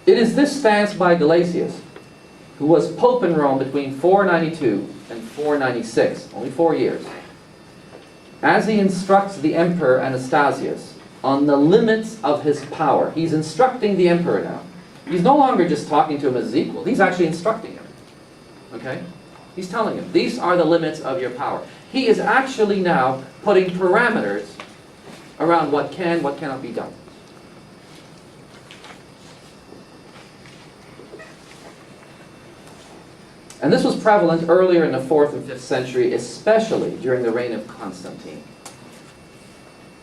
It is this stance by Gelasius, who was Pope in Rome between 492 and 496, only 4 years, as he instructs the Emperor Anastasius on the limits of his power. He's instructing the Emperor now. He's no longer just talking to him as his equal. He's actually instructing him. Okay? He's telling him, these are the limits of your power. He is actually now putting parameters around what can, what cannot be done. And this was prevalent earlier in the 4th and 5th century, especially during the reign of Constantine.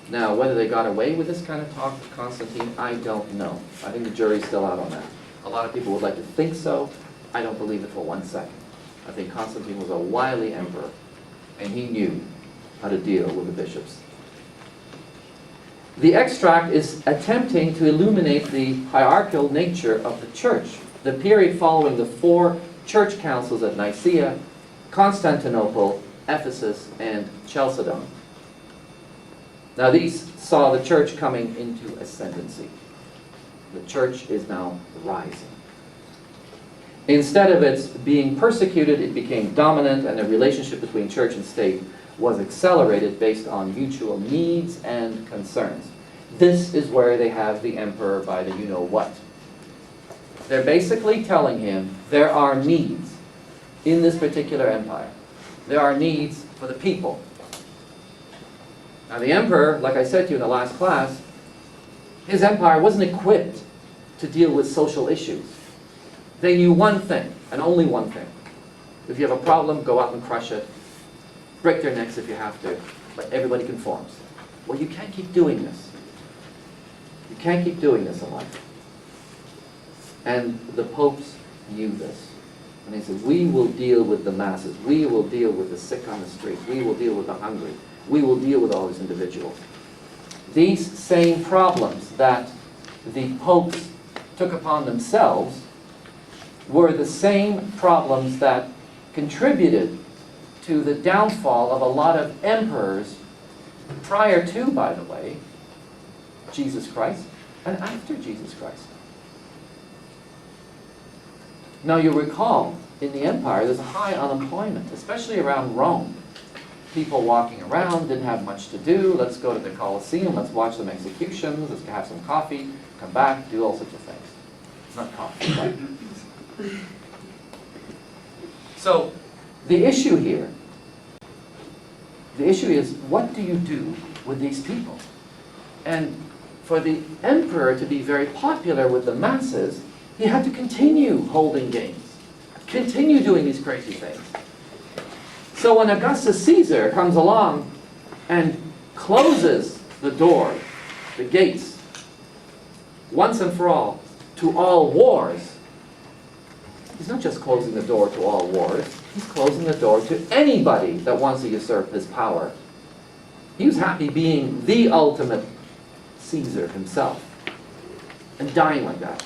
Now, whether they got away with this kind of talk with Constantine, I don't know. I think the jury's still out on that. A lot of people would like to think so. I don't believe it for 1 second. I think Constantine was a wily emperor, and he knew how to deal with the bishops. The extract is attempting to illuminate the hierarchical nature of the church, the period following the 4 church councils at Nicaea, Constantinople, Ephesus, and Chalcedon. Now these saw the church coming into ascendancy. The church is now rising. Instead of its being persecuted, it became dominant, and the relationship between church and state was accelerated based on mutual needs and concerns. This is where they have the emperor by the you-know-what. They're basically telling him there are needs in this particular empire. There are needs for the people. Now the emperor, like I said to you in the last class, his empire wasn't equipped to deal with social issues. They knew one thing, and only one thing. If you have a problem, go out and crush it. Break their necks if you have to, but everybody conforms. Well, you can't keep doing this. You can't keep doing this in life. And the popes knew this. And they said, we will deal with the masses. We will deal with the sick on the street. We will deal with the hungry. We will deal with all these individuals. These same problems that the popes took upon themselves were the same problems that contributed to the downfall of a lot of emperors prior to, by the way, Jesus Christ and after Jesus Christ. Now you recall, in the empire, there's a high unemployment, especially around Rome. People walking around, didn't have much to do. Let's go to the Colosseum, let's watch some executions, let's have some coffee, come back, do all sorts of things. Not coffee, but... So, the issue here, the issue is, what do you do with these people? And for the emperor to be very popular with the masses, he had to continue holding games, continue doing these crazy things. So when Augustus Caesar comes along and closes the door, the gates, once and for all wars, he's not just closing the door to all wars, he's closing the door to anybody that wants to usurp his power. He was happy being the ultimate Caesar himself and dying like that.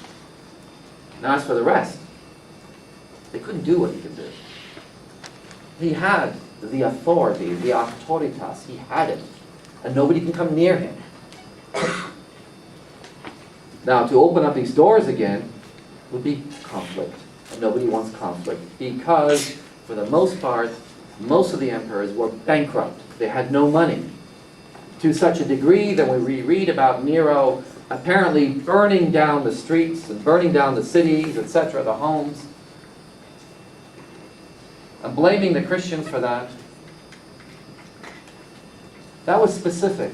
Now as for the rest, they couldn't do what he could do. He had the authority, the auctoritas, he had it, and nobody can come near him. Now to open up these doors again would be conflict, and nobody wants conflict, because for the most part, most of the emperors were bankrupt. They had no money, to such a degree that when we read about Nero apparently burning down the streets and burning down the cities, etc., the homes, and blaming the Christians for that. That was specific.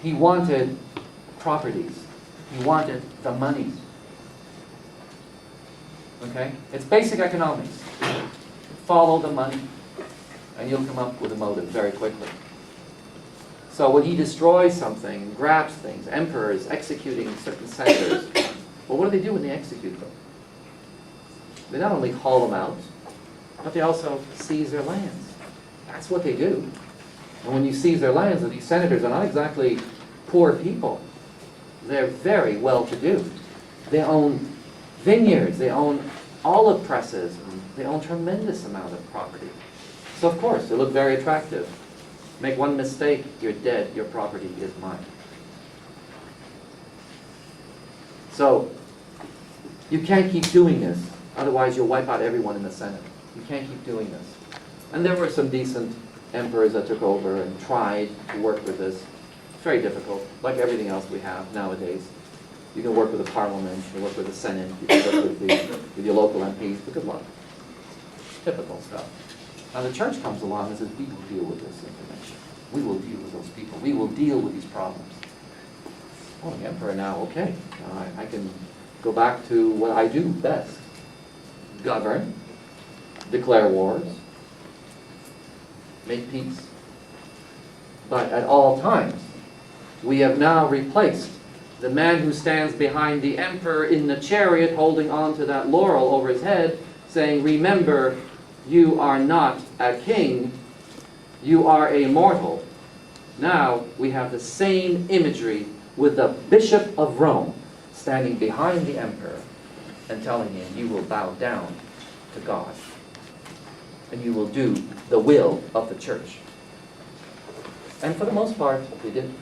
He wanted properties. He wanted the money. Okay? It's basic economics. Follow the money, and you'll come up with a motive very quickly. So when he destroys something, grabs things, emperors executing certain senators, well, what do they do when they execute them? They not only haul them out, but they also seize their lands. That's what they do. And when you seize their lands, these senators are not exactly poor people. They're very well-to-do. They own vineyards, they own olive presses, and they own tremendous amount of property. So of course, they look very attractive. Make one mistake, you're dead, your property is mine. So, you can't keep doing this. Otherwise, you'll wipe out everyone in the Senate. You can't keep doing this. And there were some decent emperors that took over and tried to work with this. It's very difficult, like everything else we have nowadays. You can work with the parliament, you can work with the Senate, you can work with your local MPs, but good luck. Typical stuff. Now the church comes along and says, we will deal with this information. We will deal with those people. We will deal with these problems. Oh, the emperor now, okay. Now I can go back to what I do best. Govern, declare wars, make peace. But at all times, we have now replaced the man who stands behind the emperor in the chariot holding on to that laurel over his head, saying, remember, you are not a king, you are a mortal. Now we have the same imagery with the Bishop of Rome standing behind the emperor and telling him, you will bow down to God and you will do the will of the church. And for the most part, they did.